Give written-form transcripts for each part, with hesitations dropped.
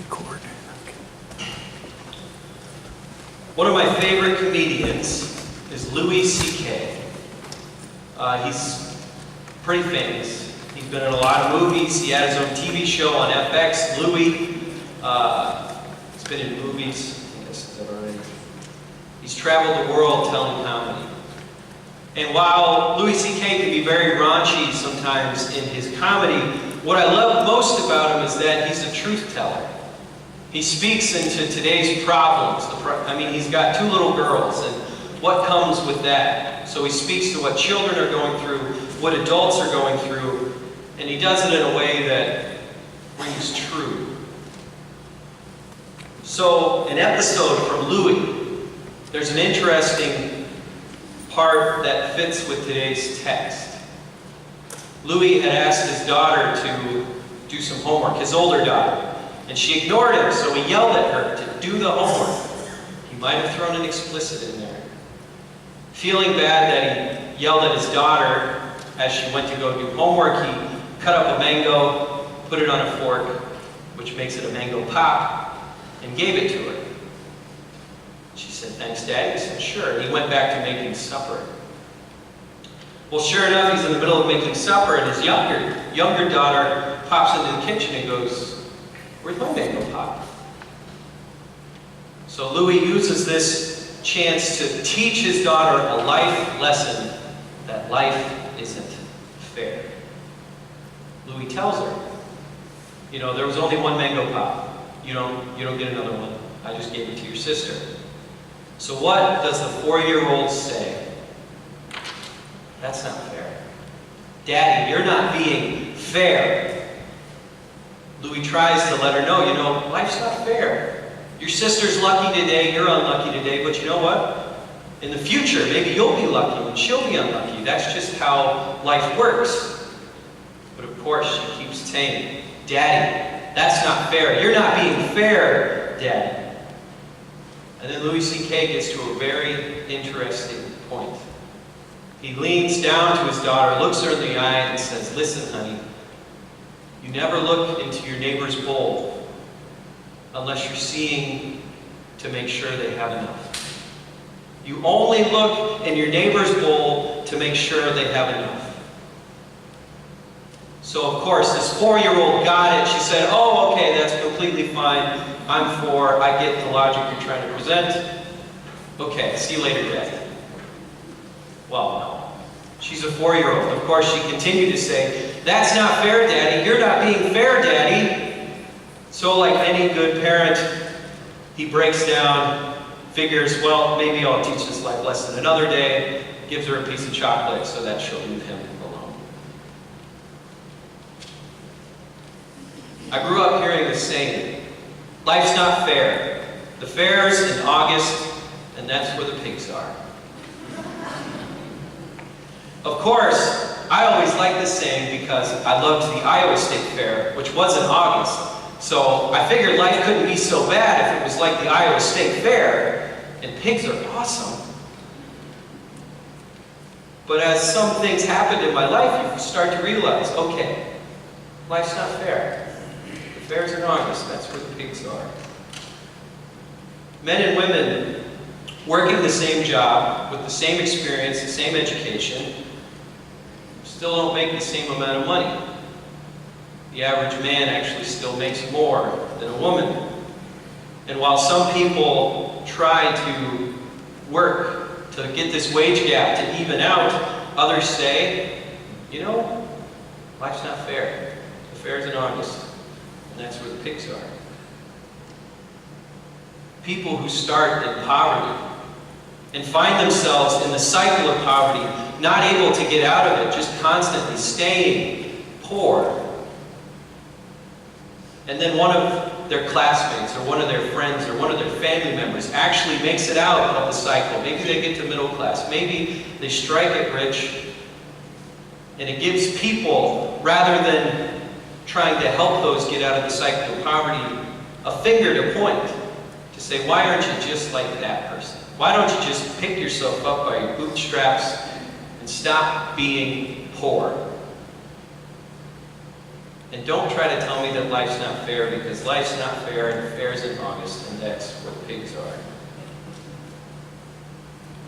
record. One of my favorite comedians is Louis C.K. He's pretty famous. He's been in a lot of movies. He had his own TV show on FX, Louis. He's been in movies. He's traveled the world telling comedy. And while Louis C.K. can be very raunchy sometimes in his comedy, what I love most about him is that he's a truth teller. He speaks into today's problems. He's got 2 little girls, and what comes with that. So he speaks to what children are going through, what adults are going through, and he does it in a way that rings true. So, an episode from Louis, there's an interesting part that fits with today's text. Louis had asked his daughter to do some homework, his older daughter, and she ignored him, so he yelled at her to do the homework. He might have thrown an explicit in there. Feeling bad that he yelled at his daughter as she went to go do homework, he cut up a mango, put it on a fork, which makes it a mango pop, and gave it to her. She said, "Thanks, Dad." He said, "Sure." He went back to making supper. Well, sure enough, he's in the middle of making supper, and his younger daughter pops into the kitchen and goes, "Where's my mango pop?" So Louis uses this chance to teach his daughter a life lesson that life isn't fair. Louis tells her, there was only 1 mango pop. You don't get another one. I just gave it to your sister. So what does the 4-year-old say? That's not fair. Daddy, you're not being fair. Louis tries to let her know, life's not fair. Your sister's lucky today, you're unlucky today, but you know what? In the future, maybe you'll be lucky and she'll be unlucky. That's just how life works. But of course, she keeps saying, "Daddy, that's not fair. You're not being fair, Daddy." And then Louis C.K. gets to a very interesting point. He leans down to his daughter, looks her in the eye, and says, "Listen, honey, you never look into your neighbor's bowl unless you're seeing to make sure they have enough. You only look in your neighbor's bowl to make sure they have enough." So, of course, this 4-year-old got it. She said, "Oh, okay, that's completely fine. I'm for, I get the logic you're trying to present. Okay, see you later, Daddy." Well, no. She's a 4-year-old. Of course, she continued to say, "That's not fair, Daddy. You're not being fair, Daddy." So, like any good parent, he breaks down, figures, well, maybe I'll teach this life lesson another day, gives her a piece of chocolate so that she'll leave him alone. I grew up hearing the saying, life's not fair. The fair's in August, and that's where the pigs are. Of course, I always liked this saying because I loved the Iowa State Fair, which was in August. So I figured life couldn't be so bad if it was like the Iowa State Fair, and pigs are awesome. But as some things happened in my life, you start to realize, okay, life's not fair. The fair's in August, that's where the pigs are. Men and women working the same job, with the same experience, the same education, still don't make the same amount of money. The average man actually still makes more than a woman. And while some people try to work to get this wage gap to even out, others say, life's not fair. The fair's in August, and that's where the pigs are. People who start in poverty and find themselves in the cycle of poverty, not able to get out of it, just constantly staying poor. And then one of their classmates, or one of their friends, or one of their family members actually makes it out of the cycle. Maybe they get to middle class. Maybe they strike it rich. And it gives people, rather than trying to help those get out of the cycle of poverty, a finger to point to say, why aren't you just like that person? Why don't you just pick yourself up by your bootstraps and stop being poor? And don't try to tell me that life's not fair, because life's not fair, and fair's in August, and that's where the pigs are.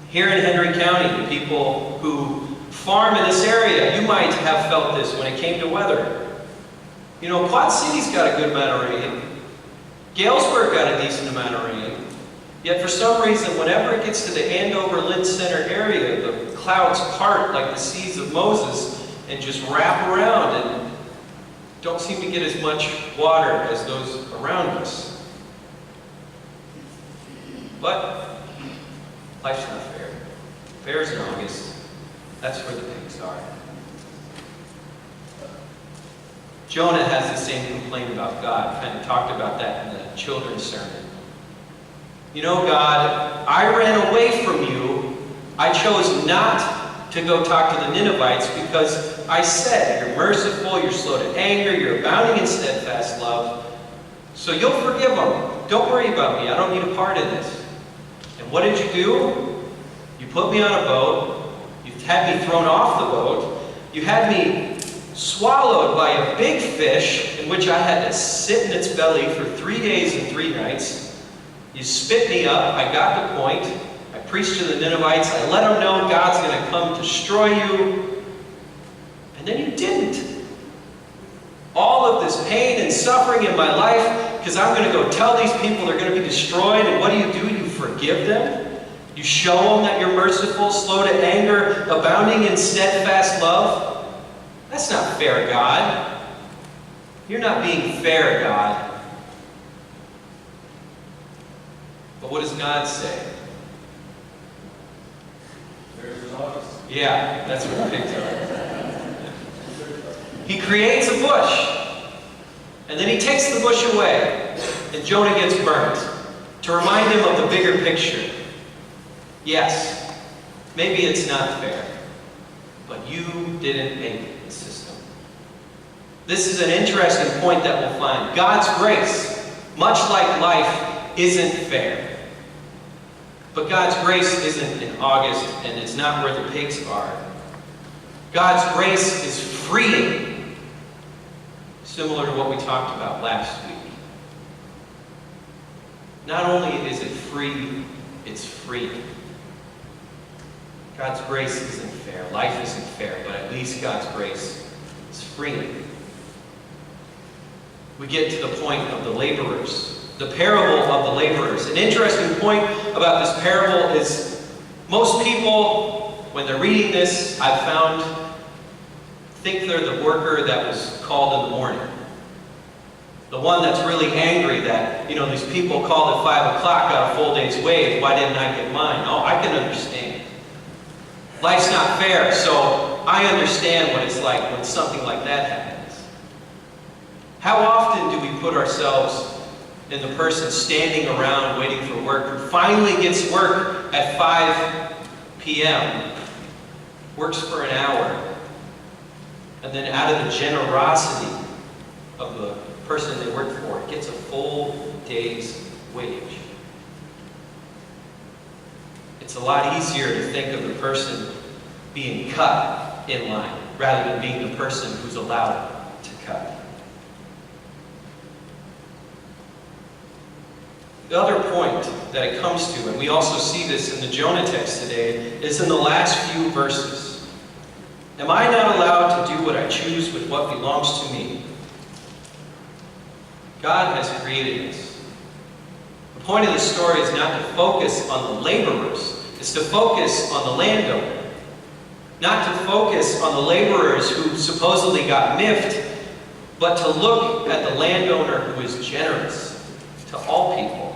Here in Henry County, the people who farm in this area, you might have felt this when it came to weather. You know, Quad City's got a good amount of rain. Galesburg got a decent amount of rain. Yet for some reason, whenever it gets to the Andover-Lynn Center area, the clouds part like the seas of Moses and just wrap around and don't seem to get as much water as those around us. But life's not fair. Fair's in August. That's where the pigs are. Jonah has the same complaint about God. Kind of talked about that in the children's sermon. You know, God, I ran away from you. I chose not to go talk to the Ninevites because I said, you're merciful, you're slow to anger, you're abounding in steadfast love. So you'll forgive them. Don't worry about me. I don't need a part in this. And what did you do? You put me on a boat. You had me thrown off the boat. You had me swallowed by a big fish in which I had to sit in its belly for 3 days and 3 nights. You spit me up. I got the point. I preached to the Ninevites. I let them know God's going to come destroy you. And then you didn't. All of this pain and suffering in my life because I'm going to go tell these people they're going to be destroyed. And what do? You forgive them. You show them that you're merciful, slow to anger, abounding in steadfast love. That's not fair, God. You're not being fair, God. But what does God say? Yeah, that's what the pigs are. He creates a bush, and then he takes the bush away, and Jonah gets burnt to remind him of the bigger picture. Yes, maybe it's not fair, but you didn't make the system. This is an interesting point that we'll find. God's grace, much like life, isn't fair. But God's grace isn't in August, and it's not where the pigs are. God's grace is freeing, similar to what we talked about last week. Not only is it free, it's freeing. God's grace isn't fair. Life isn't fair, but at least God's grace is freeing. We get to the point of the laborers. The parable of the laborers. An interesting point about this parable is most people, when they're reading this, I've found, think they're the worker that was called in the morning. The one that's really angry that, you know, these people called at 5 o'clock, got a full day's wage. Why didn't I get mine? Oh, I can understand. Life's not fair, so I understand what it's like when something like that happens. How often do we put ourselves in the person standing around waiting for work who finally gets work at 5 p.m., works for an hour, and then out of the generosity of the person they work for, gets a full day's wage? It's a lot easier to think of the person being cut in line rather than being the person who's allowed to cut. The other point that it comes to, and we also see this in the Jonah text today, is in the last few verses. Am I not allowed to do what I choose with what belongs to me? God has created us. The point of the story is not to focus on the laborers. It's to focus on the landowner. Not to focus on the laborers who supposedly got miffed, but to look at the landowner who is generous to all people.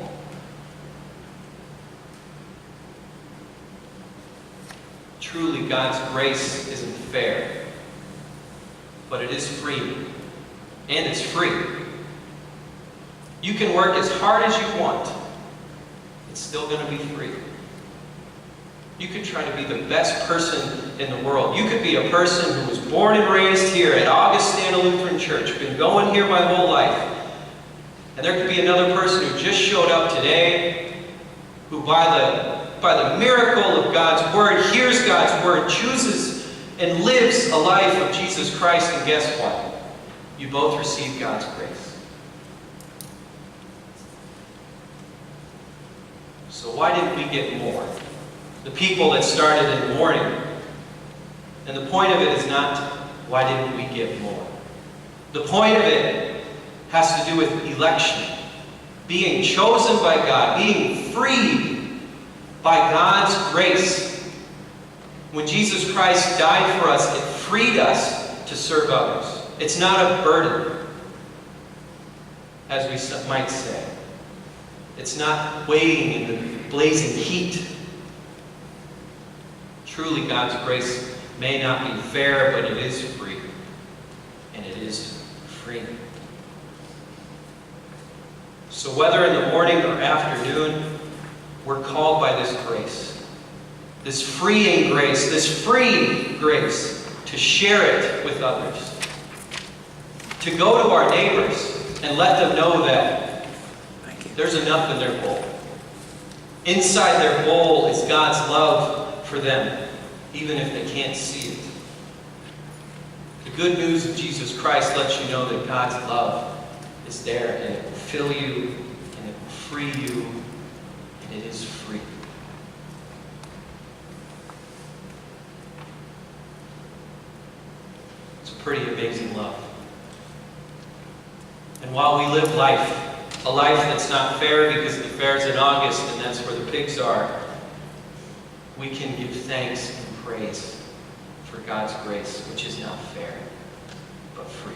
Truly, God's grace isn't fair, but it is free, and it's free. You can work as hard as you want. It's still going to be free. You could try to be the best person in the world. You could be a person who was born and raised here at Augustana Lutheran Church, been going here my whole life. And there could be another person who just showed up today, who by the miracle of God's Word, hears God's Word, chooses and lives a life of Jesus Christ, and guess what? You both receive God's grace. So why didn't we get more? The people that started in mourning. And the point of it is not, why didn't we get more? The point of it has to do with election. Being chosen by God. Being freed by God's grace. When Jesus Christ died for us, it freed us to serve others. It's not a burden, as we might say. It's not waiting in the blazing heat. Truly, God's grace may not be fair, but it is free. And it is free. So whether in the morning or afternoon, we're called by this grace. This freeing grace, this free grace, to share it with others. To go to our neighbors and let them know that there's enough in their bowl. Inside their bowl is God's love for them, even if they can't see it. The good news of Jesus Christ lets you know that God's love is there, and it will fill you, and it will free you, and it is free. It's a pretty amazing love. And while we live life, a life that's not fair because the fair's in August and that's where the pigs are, we can give thanks and praise for God's grace, which is not fair, but free.